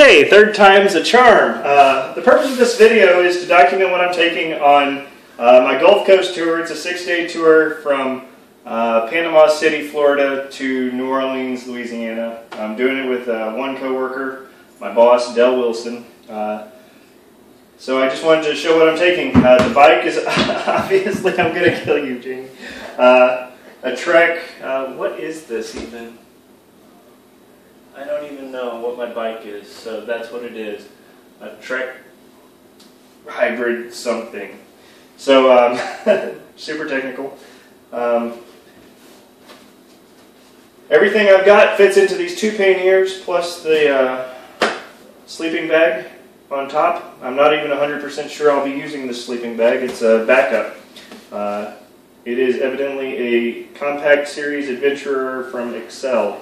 Okay, third time's a charm. The purpose of this video is to document what I'm taking on my Gulf Coast tour. It's a 6-day tour from Panama City, Florida to New Orleans, Louisiana. I'm doing it with one coworker, my boss, Del Wilson. So I just wanted to show what I'm taking. The bike is obviously, I'm going to kill you, Jamie. A Trek, what is this even? I don't even know what my bike is, so that's what it is. A Trek hybrid something. So, super technical. Everything I've got fits into these two panniers plus the sleeping bag on top. I'm not even 100% sure I'll be using this sleeping bag. It's a backup. It is evidently a compact series adventurer from Excel.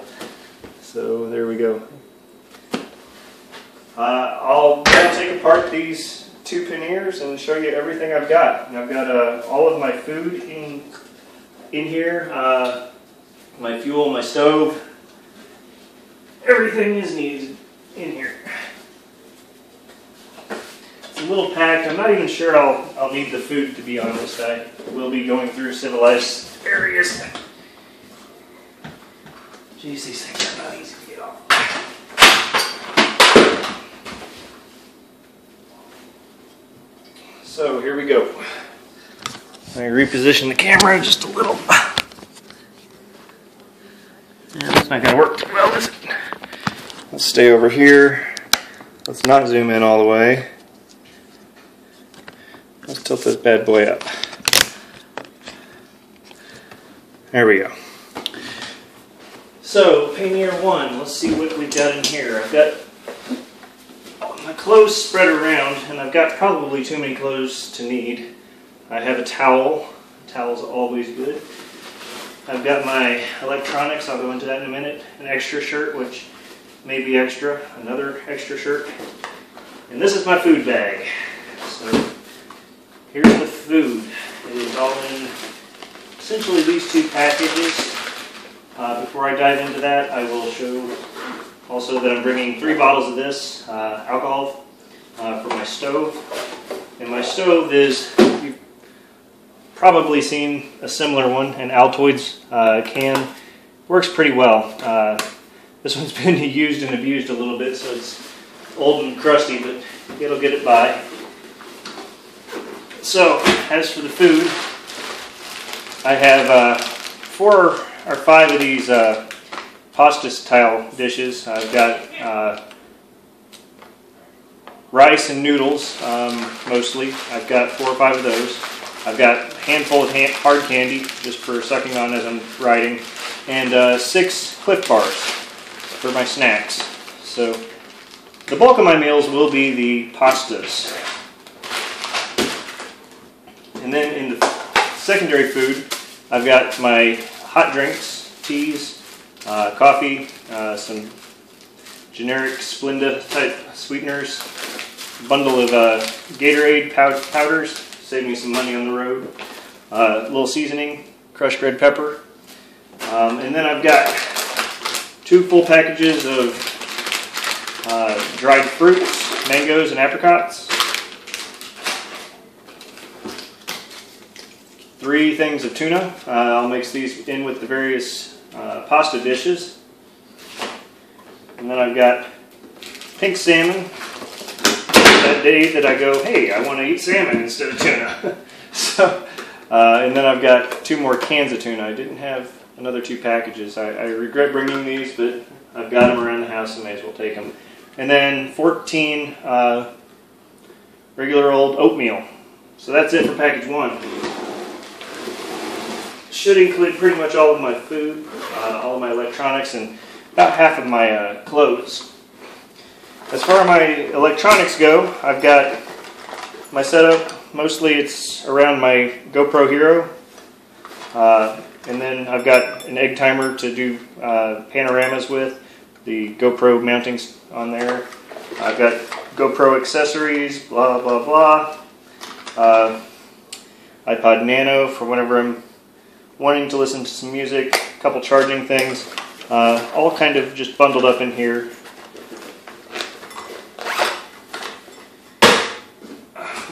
So there we go. I'll take apart these two panniers and show you everything I've got. I've got all of my food in here, my fuel, my stove. Everything is needed in here. It's a little packed. I'm not even sure I'll need the food, to be honest. I will be going through civilized areas. Jeez, these things are not easy to get off. So here we go. I reposition the camera just a little. Yeah, that's not going to work too well, is it? Let's stay over here. Let's not zoom in all the way. Let's tilt this bad boy up. There we go. So, pannier one, let's see what we've got in here. I've got my clothes spread around, and I've got probably too many clothes to need. I have a towel. A towel's always good. I've got my electronics, I'll go into that in a minute. An extra shirt, which may be extra. Another extra shirt. And this is my food bag. So, here's the food. It is all in essentially these two packages. Before I dive into that, I will show also that I'm bringing 3 bottles of this alcohol for my stove. And my stove is, you've probably seen a similar one, an Altoids can. Works pretty well. This one's been used and abused a little bit, so it's old and crusty, but it'll get it by. So, as for the food, I have 4 or 5 of these pasta style dishes. I've got rice and noodles, mostly. I've got 4 or 5 of those. I've got a handful of hard candy, just for sucking on as I'm riding, and 6 Cliff Bars for my snacks. So the bulk of my meals will be the pastas. And then in the secondary food, I've got my hot drinks, teas, coffee, some generic Splenda type sweeteners, a bundle of Gatorade powders, save me some money on the road, a little seasoning, crushed red pepper, and then I've got 2 full packages of dried fruits, mangoes and apricots, 3 things of tuna. I'll mix these in with the various pasta dishes. And then I've got pink salmon. That day that I go, hey, I want to eat salmon instead of tuna. So, and then I've got 2 more cans of tuna. I didn't have another 2 packages. I regret bringing these, but I've got them around the house, so I may as well take them. And then 14 regular old oatmeal. So that's it for package 1. Should include pretty much all of my food, all of my electronics, and about half of my clothes. As far as my electronics go, I've got my setup. Mostly it's around my GoPro Hero. And then I've got an egg timer to do panoramas with, the GoPro mountings on there. I've got GoPro accessories, blah, blah, blah. iPod Nano for whenever I'm wanting to listen to some music, a couple charging things, all kind of just bundled up in here.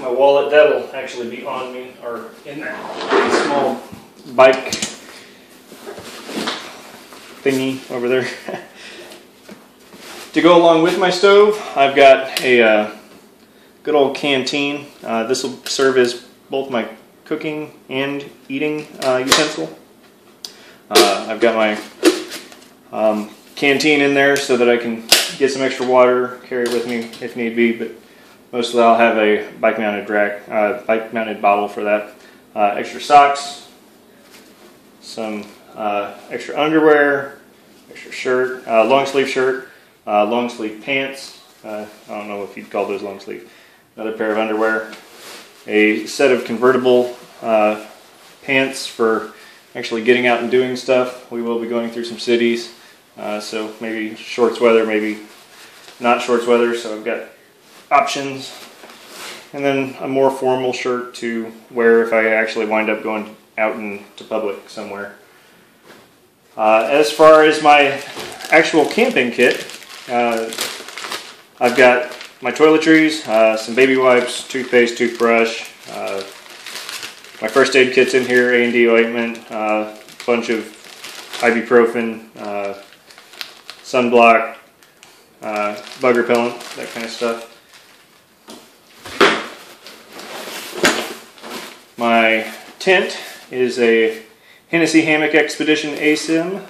my wallet. That'll actually be on me, or in that small bike thingy over there. To go along with my stove, I've got a good old canteen. This will serve as both my cooking and eating utensil. I've got my canteen in there so that I can get some extra water, carry it with me if need be, but mostly I'll have a bike-mounted rack, bike-mounted bottle for that. Extra socks, some extra underwear, extra shirt, long sleeve shirt, long sleeve pants. I don't know if you'd call those long sleeve. Another pair of underwear, a set of convertible pants for actually getting out and doing stuff. We will be going through some cities, so maybe shorts weather, maybe not shorts weather, so I've got options. And then a more formal shirt to wear if I actually wind up going out into public somewhere. As far as my actual camping kit, I've got my toiletries, some baby wipes, toothpaste, toothbrush, my first aid kit's in here, A&D ointment, a bunch of ibuprofen, sunblock, bug repellent, that kind of stuff. My tent is a Hennessy Hammock Expedition ASIM.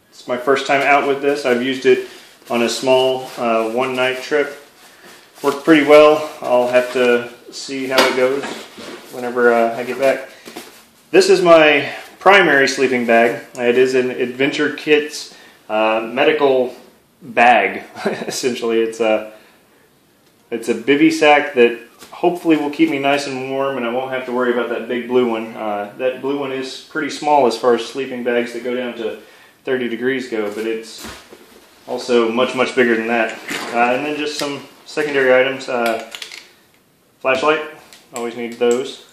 It's my first time out with this. I've used it on a small one-night trip. Worked pretty well. I'll have to see how it goes whenever I get back. This is my primary sleeping bag. It is an Adventure Kit's medical bag. Essentially, it's a bivy sack that hopefully will keep me nice and warm, and I won't have to worry about that big blue one. That blue one is pretty small as far as sleeping bags that go down to 30 degrees go, but it's also much, much bigger than that. And then just some secondary items. Flashlight, always need those.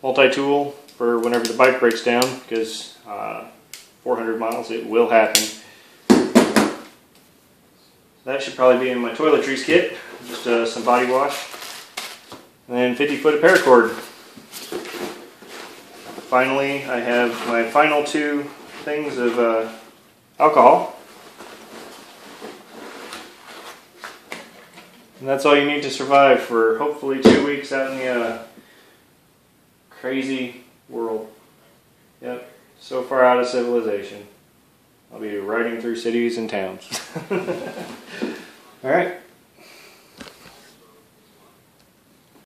Multi-tool for whenever the bike breaks down, because 400 miles, it will happen. That should probably be in my toiletries kit. Just some body wash. And then 50 foot of paracord. Finally, I have my final two things of alcohol. And that's all you need to survive for hopefully 2 weeks out in the crazy world. Yep, so far out of civilization. I'll be riding through cities and towns. Alright.